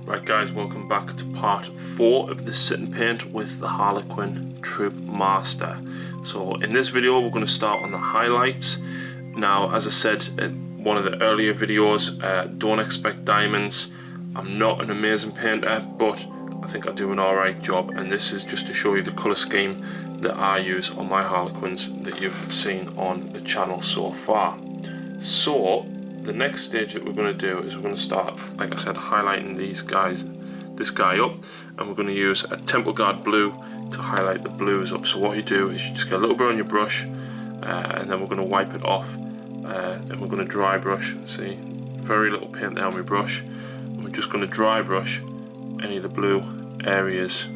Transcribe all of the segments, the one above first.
Right guys, welcome back to part 4 of the sit and paint with the Harlequin Troop Master. So in this video we're going to start on the highlights. Now as I said in one of the earlier videos, don't expect diamonds. I'm not an amazing painter, but I think I do an alright job, and this is just to show you the colour scheme that I use on my Harlequins that you've seen on the channel so far. So the next stage that we're going to do is we're going to start, like I said, highlighting this guy up, and we're going to use a Temple Guard blue to highlight the blues up. So what you do is you just get a little bit on your brush, and then we're going to wipe it off, and we're going to dry brush. See, very little paint there on my brush, and we're just going to dry brush any of the blue areas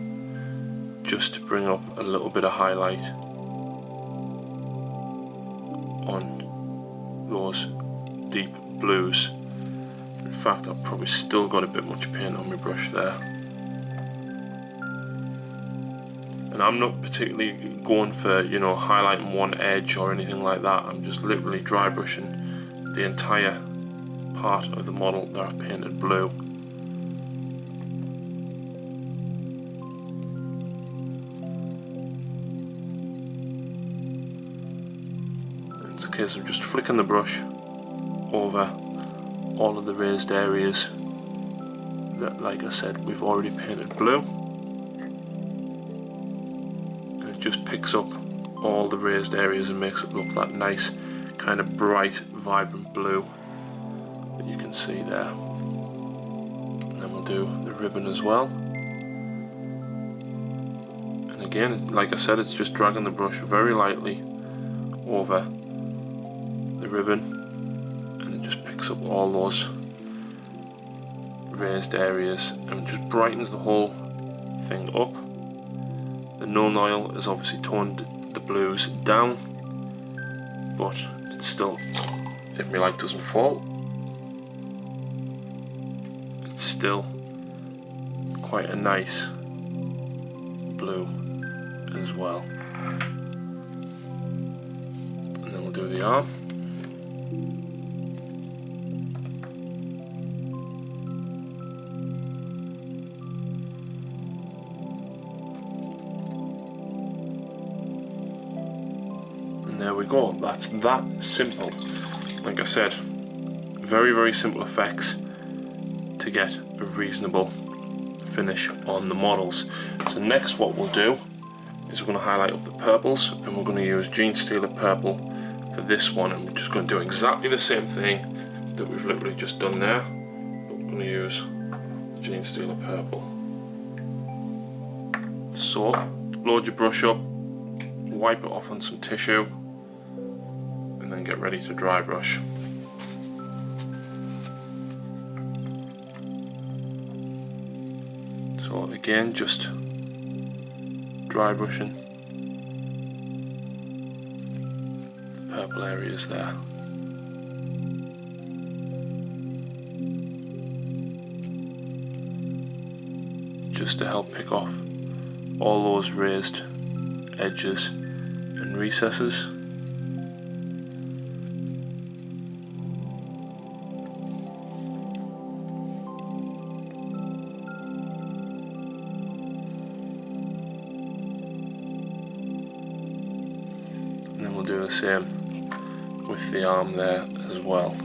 just to bring up a little bit of highlight on those deep blues. In fact, I've probably still got a bit much paint on my brush there, and I'm not particularly going for, you know, highlighting one edge or anything like that. I'm just literally dry brushing the entire part of the model that I've painted blue. And it's a case of just flicking the brush over all of the raised areas that, like I said, we've already painted blue, and it just picks up all the raised areas and makes it look that nice kind of bright, vibrant blue that you can see there. And then we'll do the ribbon as well, and again, like I said, it's just dragging the brush very lightly over the ribbon, up all those raised areas and just brightens the whole thing up. The Null Oil has obviously toned the blues down, but it's still, if my light doesn't fall, it's still quite a nice blue as well. And then we'll do the arm. There we go, that's that simple. Like I said, very simple effects to get a reasonable finish on the models. So next what we'll do is we're going to highlight up the purples, and we're going to use Genestealer purple for this one, and we're just going to do exactly the same thing that we've literally just done there, but we're going to use Genestealer purple. So load your brush up, wipe it off on some tissue, and then get ready to dry brush. So again, just dry brushing the purple areas there. Just to help pick off all those raised edges and recesses. And then we'll do the same with the arm there as well.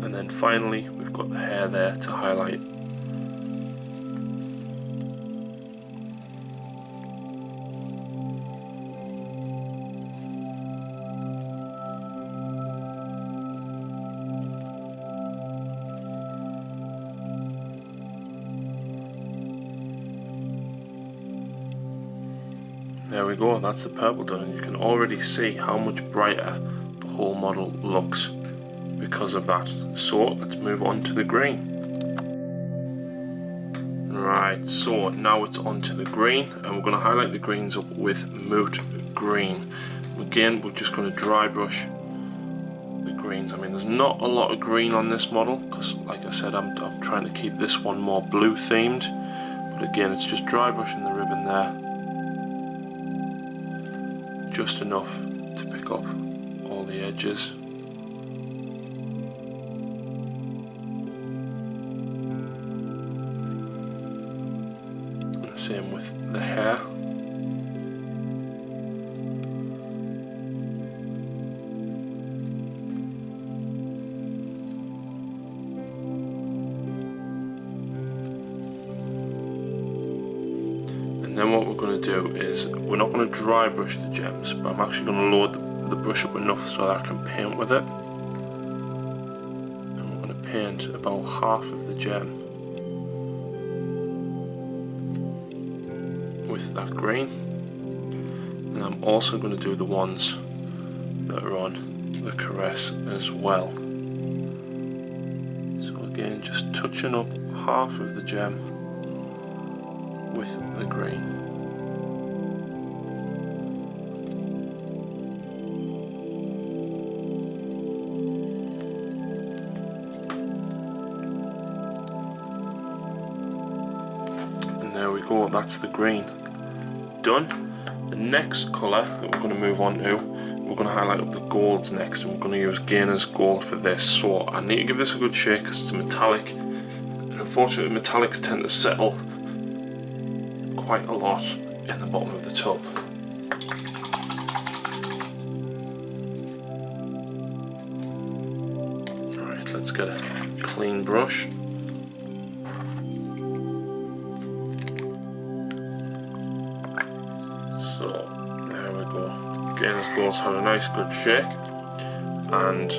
And then finally we've got the hair there to highlight. There we go, that's the purple done, and you can already see how much brighter the whole model looks because of that. So let's move on to the green. Right, so now it's on to the green, and we're going to highlight the greens up with Moot Green. Again, we're just going to dry brush the greens. I mean, there's not a lot of green on this model because, like I said, I'm trying to keep this one more blue themed. But again, it's just dry brushing the ribbon there, just enough to pick up all the edges. And the same with the hair. And then what we're going to do is, we're not going to dry brush the gems, but I'm actually going to load the brush up enough so that I can paint with it. And we're going to paint about half of the gem with that green. And I'm also going to do the ones that are on the caress as well. So again, just touching up half of the gem with the green. And there we go, that's the green done. The next colour that we're going to move on to, we're going to highlight up the golds next, and we're going to use Gainer's Gold for this. So I need to give this a good shake because it's a metallic, and unfortunately metallics tend to settle quite a lot in the bottom of the tub. Alright, let's get a clean brush. So there we go. Gainer's Gold's had a nice good shake, and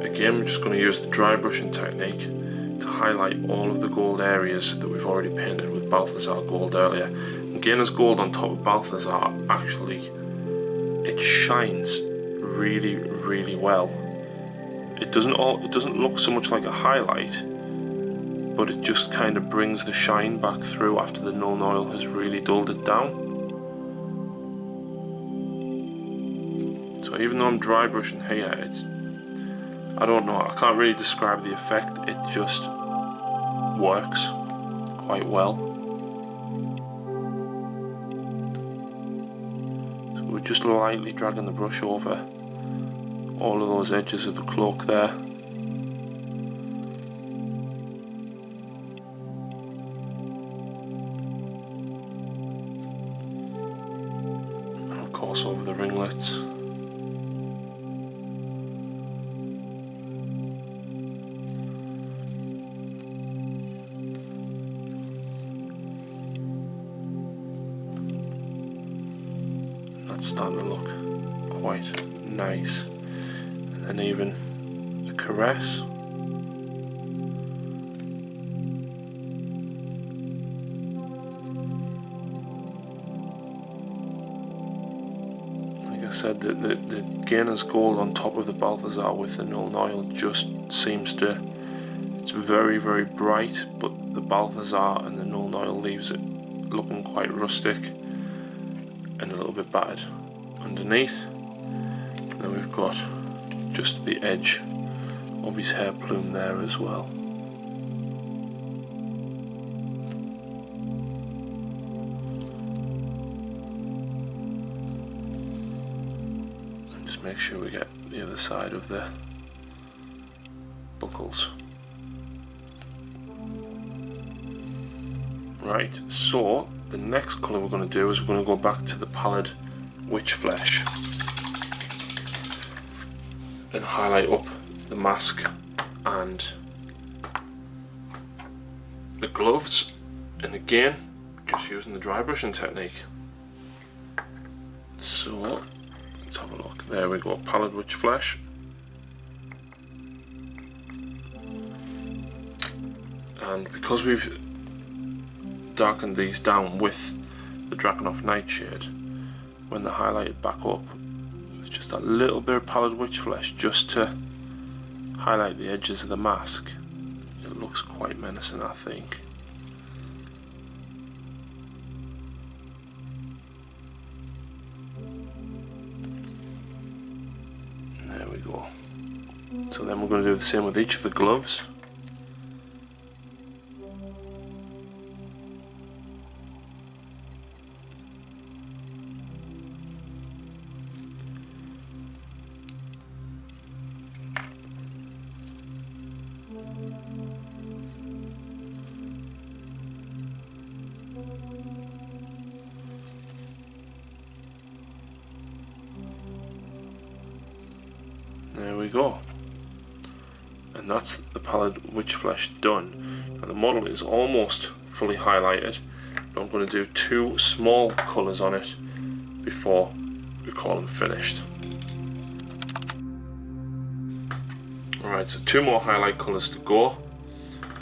again we're just going to use the dry brushing technique to highlight all of the gold areas that we've already painted with Balthazar Gold earlier. And Gainer's Gold on top of Balthazar, actually, it shines really, really well. It doesn't look so much like a highlight, but it just kind of brings the shine back through after the Nuln Oil has really dulled it down. So even though I'm dry brushing here, I don't know, I can't really describe the effect, it just works quite well. So we're just lightly dragging the brush over all of those edges of the cloak there. And of course over the ringlets. That's starting to look quite nice. And then even the caress. Like I said, the Gainer's Gold on top of the Balthazar with the Nuln Oil just seems to, it's very, very bright, but the Balthazar and the Nuln Oil leaves it looking quite rustic and a little bit battered underneath. And then we've got just the edge of his hair plume there as well. And just make sure we get the other side of the buckles. Right, so the next colour we're going to do is we're going to go back to the pallid witch flesh and highlight up the mask and the gloves, and again just using the dry brushing technique. So let's have a look. There we go, pallid witch flesh. And because we've darkened these down with the Drakenhof Nightshade, when they're highlighted back up, it's just that little bit of pallid witch flesh just to highlight the edges of the mask. It looks quite menacing, I think. And there we go. So then we're going to do the same with each of the gloves. go. And that's the pallid witch flesh done. And the model is almost fully highlighted, but I'm going to do 2 small colours on it before we call them finished. Alright, so 2 more highlight colours to go,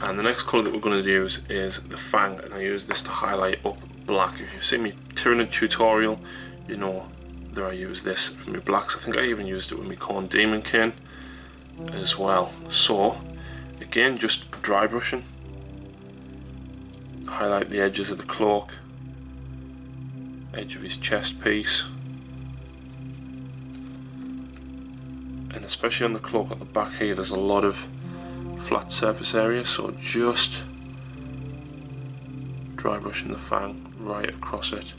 and the next colour that we're going to use is the fang, and I use this to highlight up black. If you've seen me Tyranid tutorial, you know that I use this for my blacks. I think I even used it with my Corn Demon King as well. So again, just dry brushing, highlight the edges of the cloak, edge of his chest piece, and especially on the cloak at the back here there's a lot of flat surface area, so just dry brushing the fang right across it.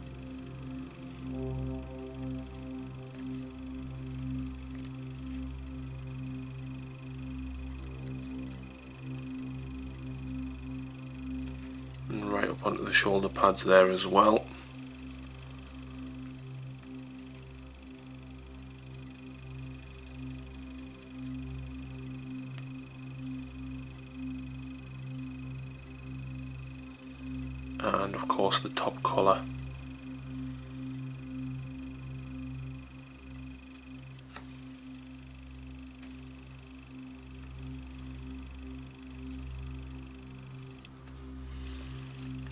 And right up onto the shoulder pads there as well. And of course the top collar.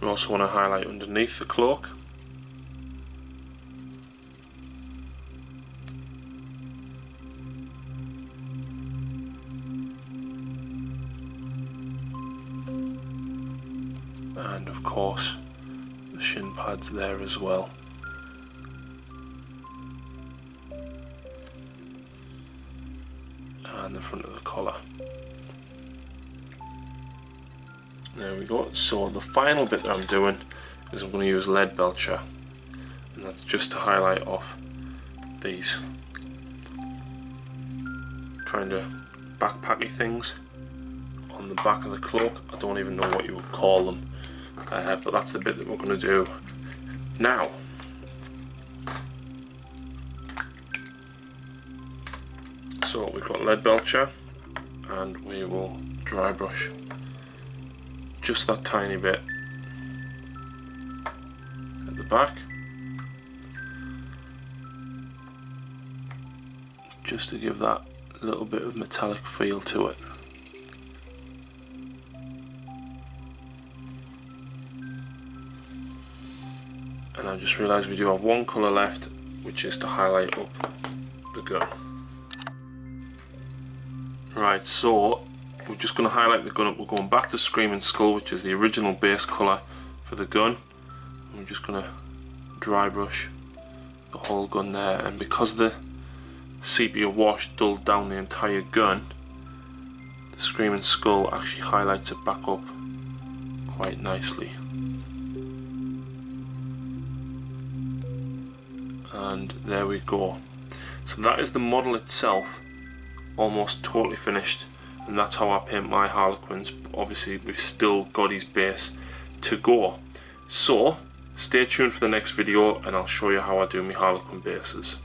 We also want to highlight underneath the cloak. And of course the shin pads there as well. And the front of the collar. There we go. So the final bit that I'm doing is I'm going to use lead belcher, and that's just to highlight off these kind of backpacky things on the back of the cloak. I don't even know what you would call them, but that's the bit that we're going to do now. So we've got lead belcher, and we will dry brush just that tiny bit at the back, just to give that little bit of metallic feel to it. And I just realised we do have 1 colour left, which is to highlight up the gun. Right, so we're just going to highlight the gun up. We're going back to Screaming Skull, which is the original base colour for the gun. And we're just going to dry brush the whole gun there, and because the sepia wash dulled down the entire gun, the Screaming Skull actually highlights it back up quite nicely. And there we go. So that is the model itself, almost totally finished. And that's how I paint my Harlequins. Obviously we've still got his base to go. So stay tuned for the next video and I'll show you how I do my Harlequin bases.